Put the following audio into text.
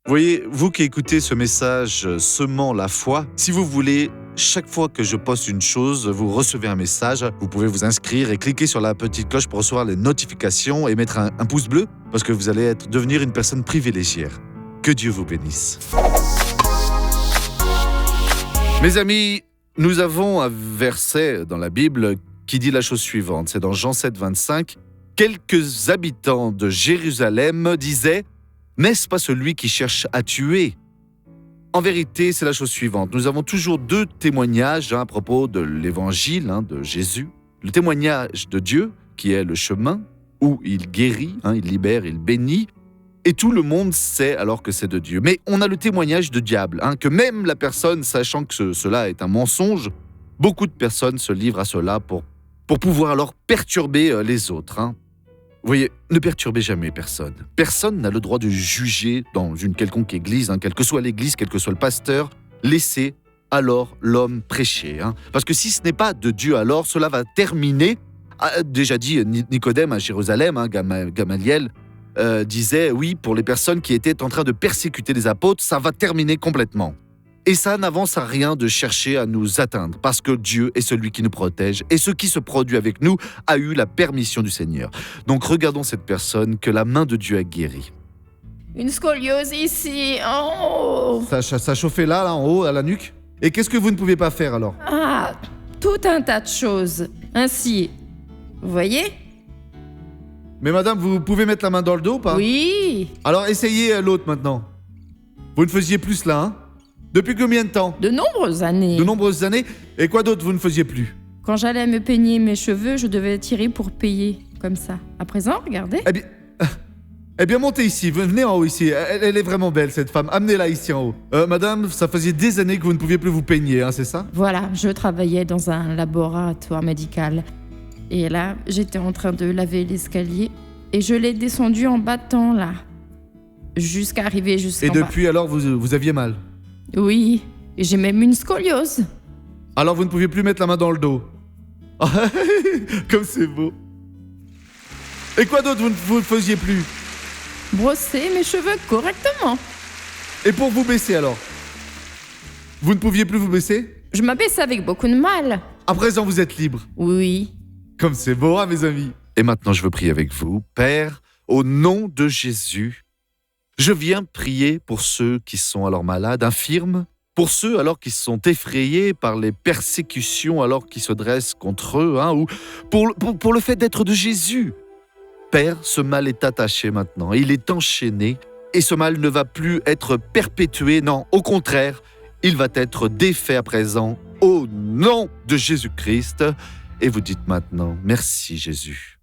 Voyez, vous qui écoutez ce message semant la foi, si vous voulez, chaque fois que je poste une chose, vous recevez un message. Vous pouvez vous inscrire et cliquer sur la petite cloche pour recevoir les notifications et mettre un pouce bleu parce que vous allez devenir une personne privilégiée. Que Dieu vous bénisse. Mes amis, nous avons un verset dans la Bible qui dit la chose suivante. C'est dans Jean 7, 25. Quelques habitants de Jérusalem disaient « N'est-ce pas celui qui cherche à tuer ?» En vérité, c'est la chose suivante. Nous avons toujours deux témoignages à propos de l'évangile de Jésus. Le témoignage de Dieu, qui est le chemin, où il guérit, il libère, il bénit. Et tout le monde sait alors que c'est de Dieu. Mais on a le témoignage de diable, que même la personne, sachant que cela est un mensonge, beaucoup de personnes se livrent à cela pour pouvoir alors perturber les autres. Vous voyez, ne perturbez jamais personne. Personne n'a le droit de juger dans une quelconque église, quelle que soit l'église, quel que soit le pasteur. Laissez alors l'homme prêcher. Parce que si ce n'est pas de Dieu, alors cela va terminer. Déjà dit Nicodème à Jérusalem, Gamaliel, disait, oui, pour les personnes qui étaient en train de persécuter les apôtres, ça va terminer complètement. Et ça n'avance à rien de chercher à nous atteindre, parce que Dieu est celui qui nous protège, et ce qui se produit avec nous a eu la permission du Seigneur. Donc regardons cette personne que la main de Dieu a guérie. Une scoliose ici, en haut. Ça chauffait là, en haut, à la nuque. Et qu'est-ce que vous ne pouvez pas faire alors? Ah, tout un tas de choses. Ainsi, vous voyez? Mais madame, vous pouvez mettre la main dans le dos ou pas? Oui, Alors essayez l'autre maintenant. Vous ne faisiez plus cela, Depuis combien de temps? de nombreuses années. De nombreuses années. Et quoi d'autre vous ne faisiez plus? Quand j'allais me peigner mes cheveux, je devais tirer pour payer, comme ça. À présent, regardez. Eh bien, montez ici, venez en haut ici. Elle est vraiment belle cette femme. Amenez-la ici en haut. Madame, ça faisait des années que vous ne pouviez plus vous peigner, c'est ça? Voilà, je travaillais dans un laboratoire médical. Et là, j'étais en train de laver l'escalier et je l'ai descendu en battant là. Jusqu'à arriver jusqu'en Et bas. depuis alors, vous aviez mal? Oui, et j'ai même une scoliose. Alors vous ne pouviez plus mettre la main dans le dos. Comme c'est beau. Et quoi d'autre vous ne faisiez plus? Brosser mes cheveux correctement. Et pour vous baisser alors? Vous ne pouviez plus vous baisser? Je m'abaisse avec beaucoup de mal. À présent, vous êtes libre. Oui. Comme c'est beau, mes amis. Et maintenant, je veux prier avec vous. Père, au nom de Jésus, je viens prier pour ceux qui sont alors malades, infirmes, pour ceux alors qui sont effrayés par les persécutions alors qui se dressent contre eux, ou pour le fait d'être de Jésus. Père, ce mal est attaché maintenant, il est enchaîné, et ce mal ne va plus être perpétué, non, au contraire, il va être défait à présent, au nom de Jésus-Christ. Et vous dites maintenant, merci Jésus.